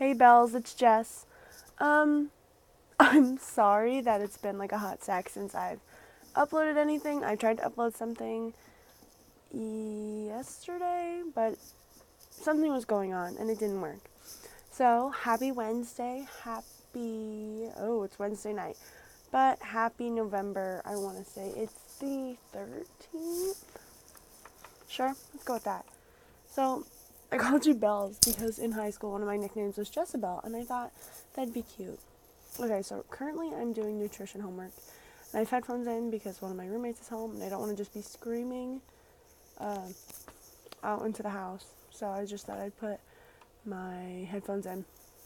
Hey Bells, it's Jess. Um, I'm sorry that it's been like a hot sec since I've uploaded anything. I tried to upload something yesterday, but something was going on and it didn't work. So, happy Wednesday. It's Wednesday night. But happy November, I want to say. It's the 13th? Sure, let's go with that. So, I called you Bells because in high school one of my nicknames was Jezebel, and I thought that'd be cute. Okay, so currently I'm doing nutrition homework. And I have headphones in because one of my roommates is home and I don't want to just be screaming uh, out into the house. So I just thought I'd put my headphones in.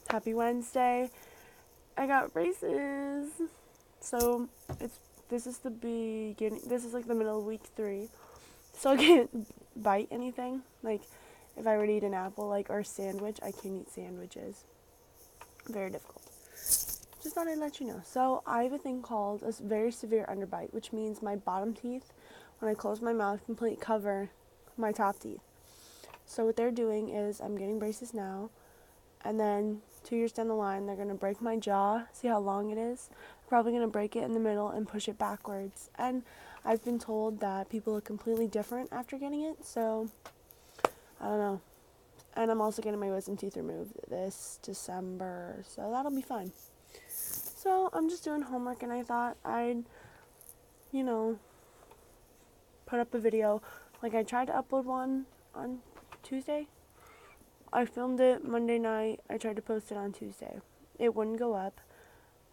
Happy Wednesday. I got braces. So this is the beginning. This is like the middle of week 3. So I can't bite anything. Like if I were to eat an apple or a sandwich, I can't eat sandwiches. Very difficult. Just thought I'd let you know. So I have a thing called a very severe underbite, which means my bottom teeth, when I close my mouth, completely cover my top teeth. So what they're doing is I'm getting braces now, and then 2 years down the line, they're going to break my jaw. See how long it is? Probably going to break it in the middle and push it backwards. And I've been told that people look completely different after getting it, so I don't know. And I'm also getting my wisdom teeth removed this December, so that'll be fun. So I'm just doing homework and I thought I'd, put up a video. I tried to upload one on Tuesday. I filmed it Monday night. I tried to post it on Tuesday. It wouldn't go up.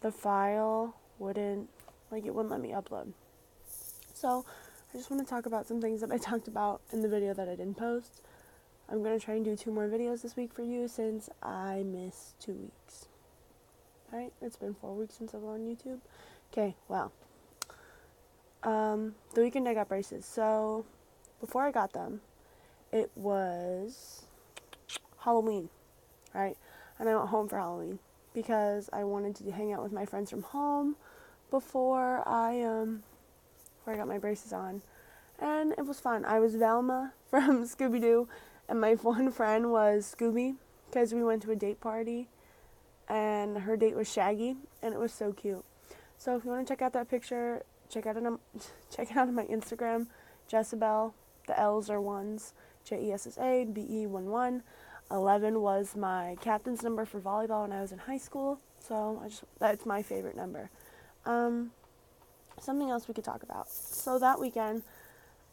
The file wouldn't let me upload. So I just want to talk about some things that I talked about in the video that I didn't post. I'm going to try and do 2 more videos this week for you since I missed 2 weeks. Right? It's been 4 weeks since I've been on YouTube. Okay, wow. The weekend I got braces. So, before I got them, it was Halloween, right? And I went home for Halloween because I wanted to hang out with my friends from home before I got my braces on. And it was fun. I was Velma from Scooby-Doo, and my one friend was Scooby because we went to a date party, and her date was Shaggy, and it was so cute. So if you want to check out that picture, check it out on my Instagram, Jezebel. The L's are ones, JESSABE11. 11 was my captain's number for volleyball when I was in high school, so that's my favorite number. Something else we could talk about. So that weekend,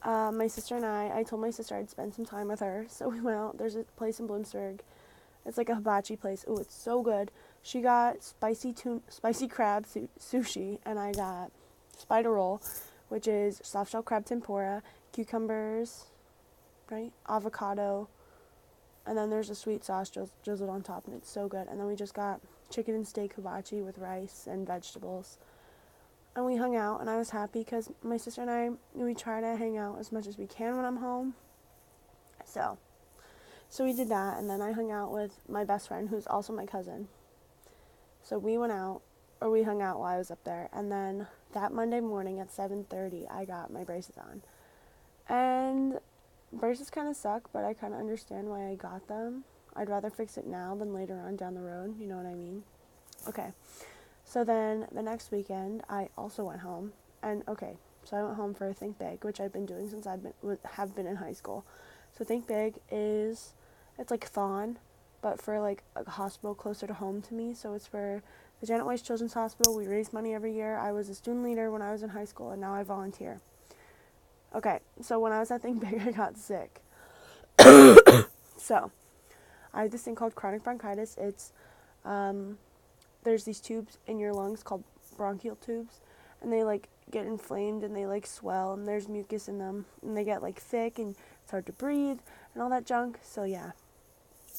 my sister and I told my sister I'd spend some time with her, so we went out. There's a place in Bloomsburg. It's like a hibachi place. Ooh, it's so good. She got spicy crab sushi, and I got spider roll, which is soft shell crab tempura, cucumbers, right? Avocado, and then there's a sweet sauce drizzled on top, and it's so good. And then we just got chicken and steak hibachi with rice and vegetables. And we hung out, and I was happy because my sister and we try to hang out as much as we can when I'm home. So we did that, and then I hung out with my best friend, who's also my cousin. So we hung out while I was up there, and then that Monday morning at 7:30, I got my braces on. And braces kind of suck, but I kind of understand why I got them. I'd rather fix it now than later on down the road, you know what I mean? Okay, so then the next weekend, I also went home, and so I went home for Think Big, which I've been doing since have been in high school. So Think Big it's like Thon, but for a hospital closer to home to me. So it's for the Janet Weiss Children's Hospital. We raise money every year. I was a student leader when I was in high school, and now I volunteer. Okay, so when I was at Think Big, I got sick. So I have this thing called chronic bronchitis. It's there's these tubes in your lungs called bronchial tubes, and they get inflamed and they swell, and there's mucus in them, and they get thick, and it's hard to breathe and all that junk. So yeah,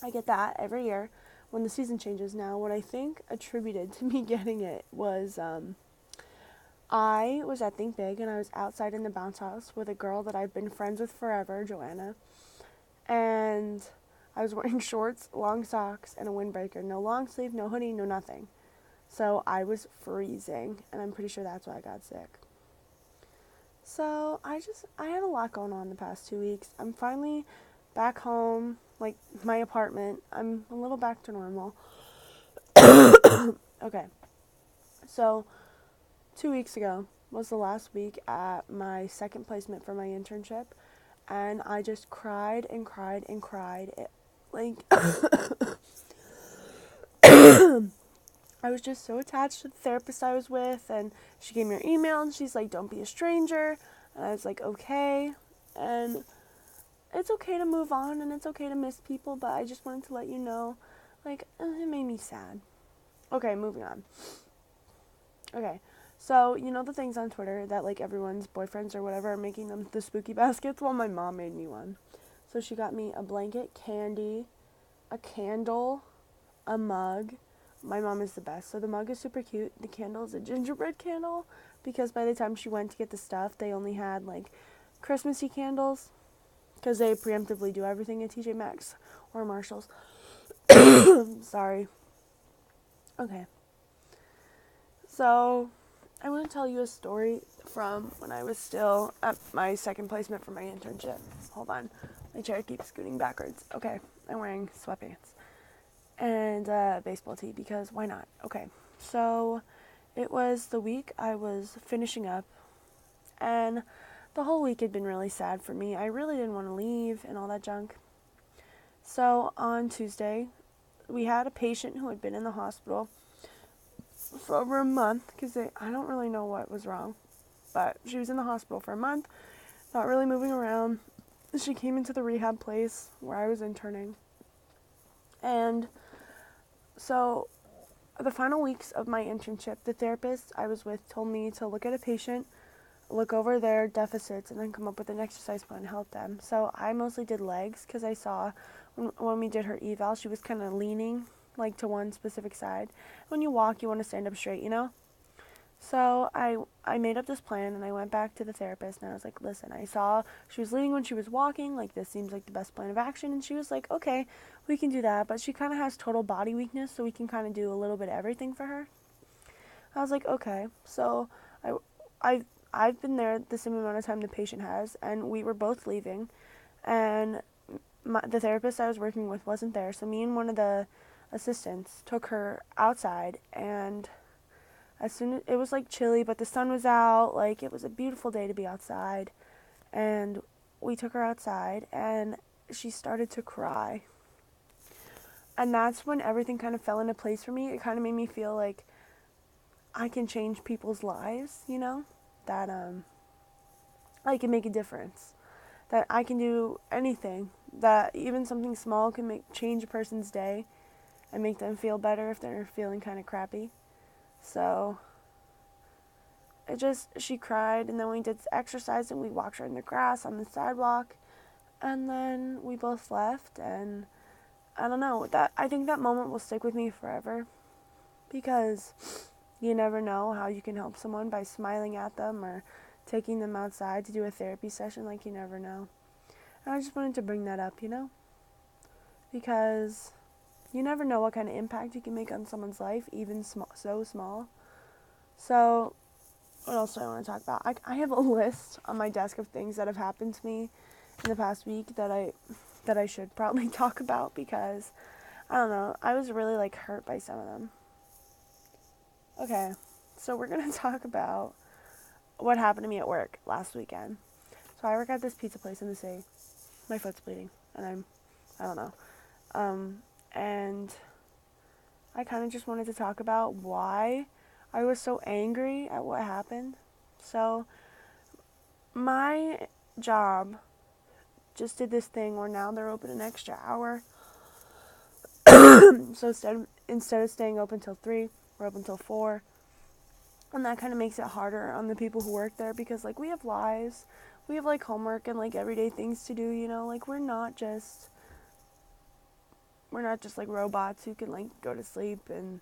I get that every year when the season changes. Now, what I think attributed to me getting it was I was at Think Big, and I was outside in the bounce house with a girl that I've been friends with forever, Joanna, and I was wearing shorts, long socks, and a windbreaker. No long sleeve, no hoodie, no nothing. So I was freezing, and I'm pretty sure that's why I got sick. So I had a lot going on the past 2 weeks. I'm finally back home, like my apartment. I'm a little back to normal. Okay, so 2 weeks ago was the last week at my second placement for my internship, and I just cried and cried and cried. Like, I was just so attached to the therapist I was with, and she gave me her email, and she's like, don't be a stranger. And I was like, okay. And it's okay to move on, and it's okay to miss people, but I just wanted to let you know, like, it made me sad. Okay, moving on. Okay, so you know the things on Twitter that, like, everyone's boyfriends or whatever are making them the spooky baskets? Well, my mom made me one. So she got me a blanket, candy, a candle, a mug. My mom is the best. So the mug is super cute. The candle is a gingerbread candle, because by the time she went to get the stuff, they only had, like, Christmassy candles, because they preemptively do everything at TJ Maxx or Marshall's. Sorry. Okay. So I want to tell you a story from when I was still at my second placement for my internship. Hold on. My chair keeps scooting backwards. Okay. I'm wearing sweatpants and baseball tee, because why not? Okay. So it was the week I was finishing up, and the whole week had been really sad for me. I really didn't want to leave and all that junk. So on Tuesday, we had a patient who had been in the hospital for over a month, because I don't really know what was wrong, but she was in the hospital for a month, not really moving around. She came into the rehab place where I was interning, and so the final weeks of my internship, the therapist I was with told me to look at a patient, look over their deficits, and then come up with an exercise plan to help them. So I mostly did legs, because I saw when we did her eval, she was kind of leaning like to one specific side. When you walk, you want to stand up straight, you know? So I made up this plan, and I went back to the therapist, and I was like, listen, I saw she was leaning when she was walking, like, this seems like the best plan of action. And she was like, okay, we can do that, but she kind of has total body weakness, so we can kind of do a little bit of everything for her. I was like, okay. So I've been there the same amount of time the patient has, and we were both leaving, and the therapist I was working with wasn't there, so me and one of the assistants took her outside, and as soon as it was like chilly, but the sun was out, like, it was a beautiful day to be outside, and we took her outside, and she started to cry. And that's when everything kind of fell into place for me. It kind of made me feel like I can change people's lives, you know? That I can make a difference. That I can do anything. That even something small can change a person's day and make them feel better if they're feeling kind of crappy. So she cried, and then we did exercise, and we walked her in the grass on the sidewalk, and then we both left. And I don't know, I think that moment will stick with me forever, because you never know how you can help someone by smiling at them or taking them outside to do a therapy session. Like, you never know. And I just wanted to bring that up, you know? Because you never know what kind of impact you can make on someone's life, even so small. So, what else do I want to talk about? I have a list on my desk of things that have happened to me in the past week that I should probably talk about, because, I don't know, I was really, like, hurt by some of them. Okay, so we're going to talk about what happened to me at work last weekend. So I work at this pizza place in the city. My foot's bleeding, and I don't know. And I kind of just wanted to talk about why I was so angry at what happened. So my job just did this thing where now they're open an extra hour. So instead of staying open till 3, we're open till 4. And that kind of makes it harder on the people who work there, because, like, we have lives. We have, like, homework and, like, everyday things to do, you know? Like, we're not just like robots who can, like, go to sleep, and,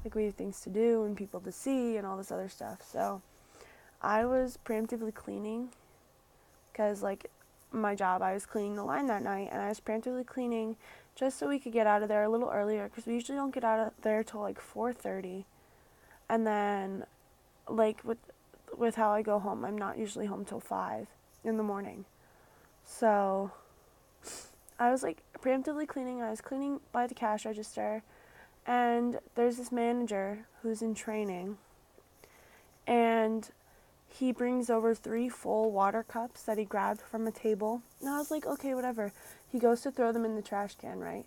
like, we have things to do and people to see and all this other stuff. So I was preemptively cleaning, because, like, my job, I was cleaning the line that night, and I was preemptively cleaning just so we could get out of there a little earlier, because we usually don't get out of there till, like, 4:30. And then, like, with how I go home, I'm not usually home till 5 in the morning. So I was, like, preemptively cleaning. I was cleaning by the cash register, and there's this manager who's in training, and he brings over 3 full water cups that he grabbed from a table. And I was like, okay, whatever. He goes to throw them in the trash can, right?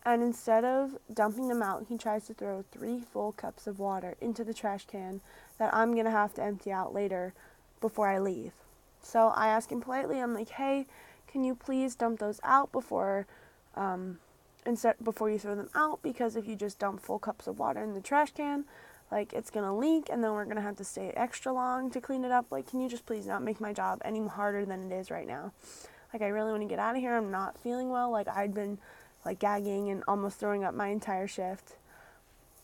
And instead of dumping them out, he tries to throw 3 full cups of water into the trash can that I'm going to have to empty out later before I leave. So I ask him politely, I'm like, hey, can you please dump those out before you throw them out? Because if you just dump full cups of water in the trash can, like, it's going to leak, and then we're going to have to stay extra long to clean it up. Like, can you just please not make my job any harder than it is right now? Like, I really want to get out of here. I'm not feeling well. Like, I'd been, like, gagging and almost throwing up my entire shift.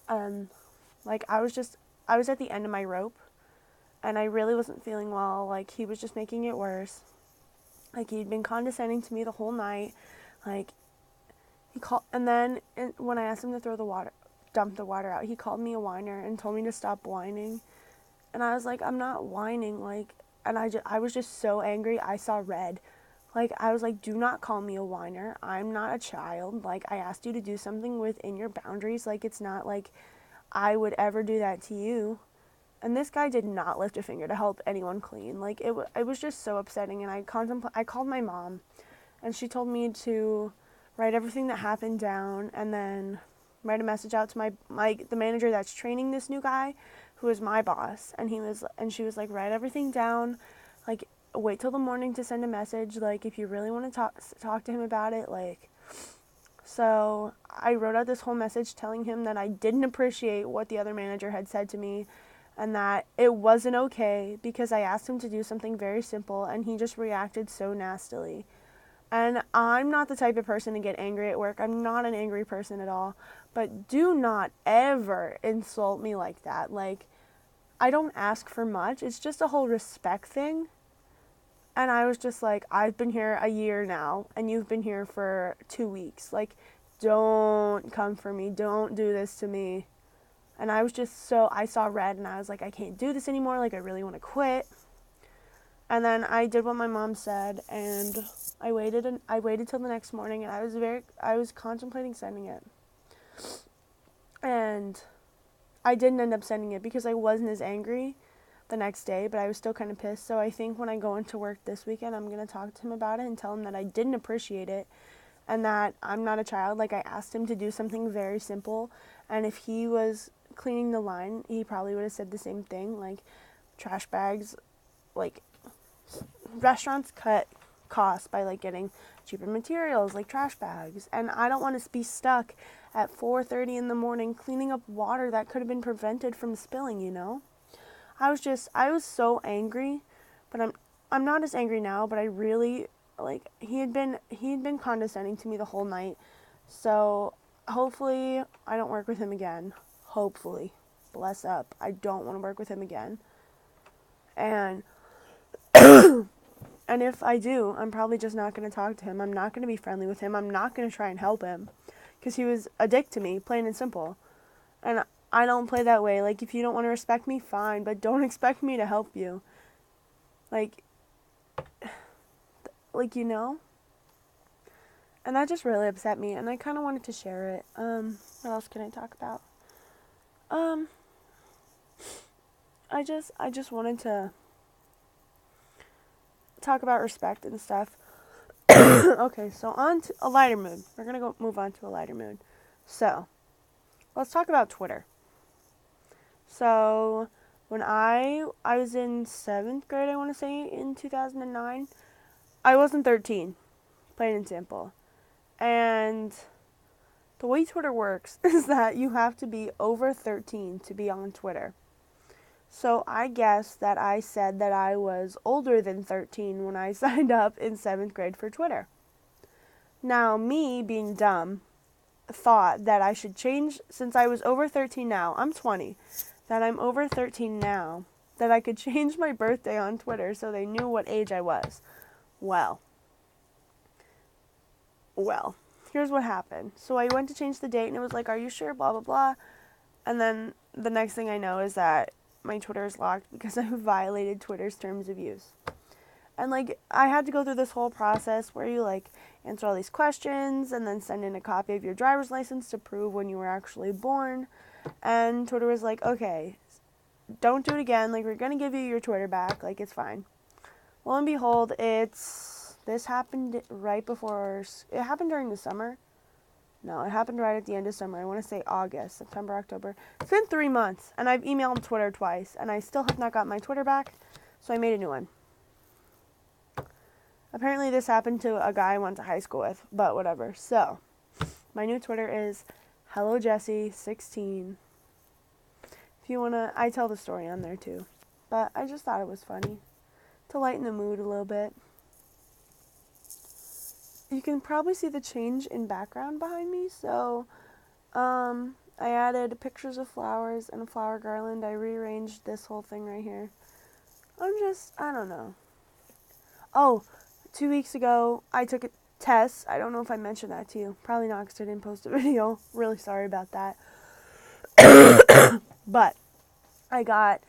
Like, I was at the end of my rope, and I really wasn't feeling well. Like, he was just making it worse. Like, he'd been condescending to me the whole night. Like, and then when I asked him to dump the water out, he called me a whiner and told me to stop whining. And I was like, I'm not whining. Like, and I was just so angry. I saw red. Like, I was like, do not call me a whiner. I'm not a child. Like, I asked you to do something within your boundaries. Like, it's not like I would ever do that to you. And this guy did not lift a finger to help anyone clean. Like, it was just so upsetting. And I called my mom, and she told me to write everything that happened down, and then write a message out to the manager that's training this new guy, who is my boss. And she was like, write everything down. Like, wait till the morning to send a message. Like, if you really want to talk to him about it, like. So I wrote out this whole message telling him that I didn't appreciate what the other manager had said to me, and that it wasn't okay because I asked him to do something very simple, and he just reacted so nastily. And I'm not the type of person to get angry at work. I'm not an angry person at all. But do not ever insult me like that. Like, I don't ask for much. It's just a whole respect thing. And I was just like, I've been here a year now, and you've been here for 2 weeks. Like, don't come for me. Don't do this to me. And I saw red, and I was like, I can't do this anymore. Like, I really want to quit. And then I did what my mom said, and I waited till the next morning, and I was contemplating sending it. And I didn't end up sending it because I wasn't as angry the next day, but I was still kind of pissed. So I think when I go into work this weekend, I'm going to talk to him about it and tell him that I didn't appreciate it, and that I'm not a child. Like, I asked him to do something very simple, and if he was cleaning the line, he probably would have said the same thing. Like, trash bags, like, restaurants cut costs by, like, getting cheaper materials like trash bags, and I don't want to be stuck at 4:30 in the morning cleaning up water that could have been prevented from spilling, you know? I was so angry, but I'm not as angry now, but I really, like, he had been condescending to me the whole night. So hopefully I don't work with him again. Hopefully. Bless up. I don't want to work with him again. And and if I do, I'm probably just not going to talk to him. I'm not going to be friendly with him. I'm not going to try and help him, because he was a dick to me, plain and simple. And I don't play that way. Like, if you don't want to respect me, fine, but don't expect me to help you. Like, you know? And that just really upset me, and I kind of wanted to share it. What else can I talk about? I just wanted to talk about respect and stuff. Okay, so on to a lighter mood. We're going to move on to a lighter mood. So, let's talk about Twitter. So, when I was in 7th grade, I want to say, in 2009, I wasn't 13, plain and simple. And the way Twitter works is that you have to be over 13 to be on Twitter. So I guess that I said that I was older than 13 when I signed up in 7th grade for Twitter. Now, me, being dumb, thought that I should change, since I was over 13 now, I'm 20, that I'm over 13 now, that I could change my birthday on Twitter so they knew what age I was. Well, here's what happened. So I went to change the date, and it was like, are you sure, blah, blah, blah. And then the next thing I know is that my Twitter is locked because I violated Twitter's terms of use. And, like, I had to go through this whole process where you, like, answer all these questions, and then send in a copy of your driver's license to prove when you were actually born. And Twitter was like, okay, don't do it again. Like, we're going to give you your Twitter back. Like, it's fine. Lo and behold, this happened right before, it happened during the summer. No, it happened right at the end of summer. I want to say August, September, October. It's been 3 months, and I've emailed Twitter twice, and I still have not got my Twitter back, so I made a new one. Apparently this happened to a guy I went to high school with, but whatever. So, my new Twitter is HelloJessie16. If you want to, I tell the story on there too. But I just thought it was funny to lighten the mood a little bit. You can probably see the change in background behind me. So, I added pictures of flowers and a flower garland. I rearranged this whole thing right here. I don't know. Oh, 2 weeks ago, I took a test. I don't know if I mentioned that to you. Probably not because I didn't post a video. Really sorry about that. But I got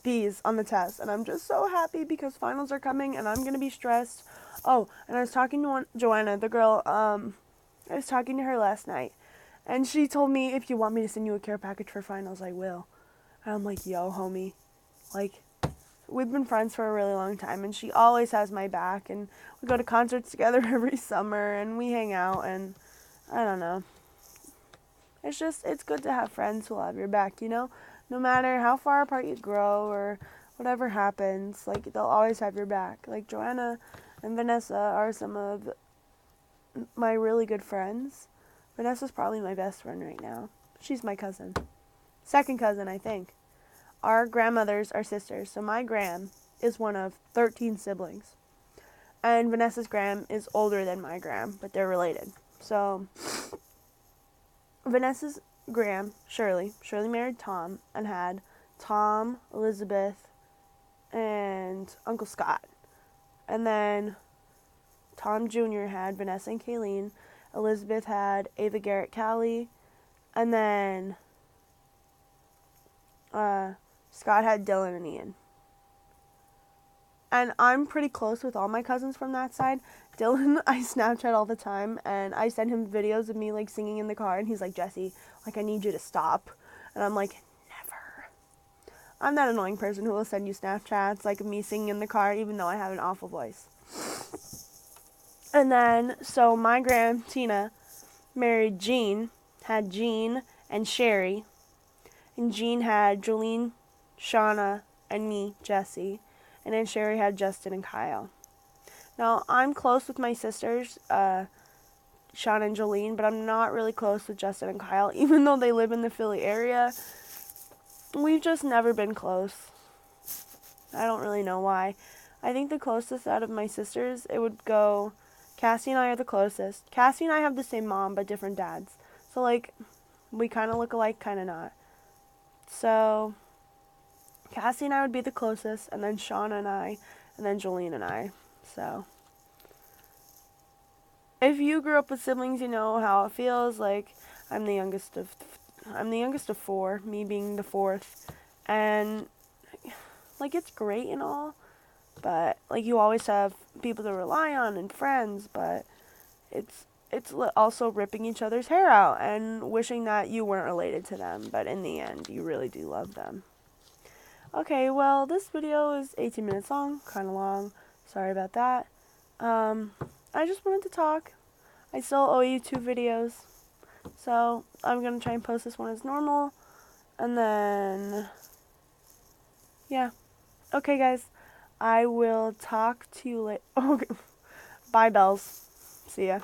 B's on the test, and I'm just so happy because finals are coming, and I'm going to be stressed. Oh, and I was talking to Joanna, the girl, I was talking to her last night, and she told me, if you want me to send you a care package for finals, I will. And I'm like, yo, homie, like, we've been friends for a really long time, and she always has my back, and we go to concerts together every summer, and we hang out, and I don't know. It's good to have friends who'll have your back, you know? No matter how far apart you grow or whatever happens, like, they'll always have your back. Like, Joanna and Vanessa are some of my really good friends. Vanessa's probably my best friend right now. She's my cousin. Second cousin, I think. Our grandmothers are sisters, so my gram is one of 13 siblings. And Vanessa's gram is older than my gram, but they're related. So, Vanessa's gram, Shirley married Tom and had Tom, Elizabeth, and Uncle Scott. And then Tom Jr. had Vanessa and Kayleen. Elizabeth had Ava, Garrett, Callie. And then Scott had Dylan and Ian. And I'm pretty close with all my cousins from that side. Dylan, I Snapchat all the time, and I send him videos of me, like, singing in the car, and he's like, Jessie, like, I need you to stop. And I'm like, never. I'm that annoying person who will send you Snapchats, like, of me singing in the car, even though I have an awful voice. And then, so my gram, Tina, married Jean, had Jean and Sherry, and Jean had Jolene, Shauna, and me, Jessie. And then Sherry had Justin and Kyle. Now, I'm close with my sisters, Shauna and Jolene, but I'm not really close with Justin and Kyle. Even though they live in the Philly area, we've just never been close. I don't really know why. I think the closest out of my sisters, it would go, Cassie and I are the closest. Cassie and I have the same mom, but different dads. So, like, we kind of look alike, kind of not. So, Cassie and I would be the closest, and then Shauna and I, and then Jolene and I. So, if you grew up with siblings, you know how it feels. Like, I'm the youngest of four, me being the fourth, and like, it's great and all, but like, you always have people to rely on and friends, but it's also ripping each other's hair out and wishing that you weren't related to them, but in the end, you really do love them. Okay, well, this video is 18 minutes long, kind of long. Sorry about that. I just wanted to talk. I still owe you 2 videos. So, I'm going to try and post this one as normal. And then, yeah. Okay, guys. I will talk to you later. Okay. Bye, bells. See ya.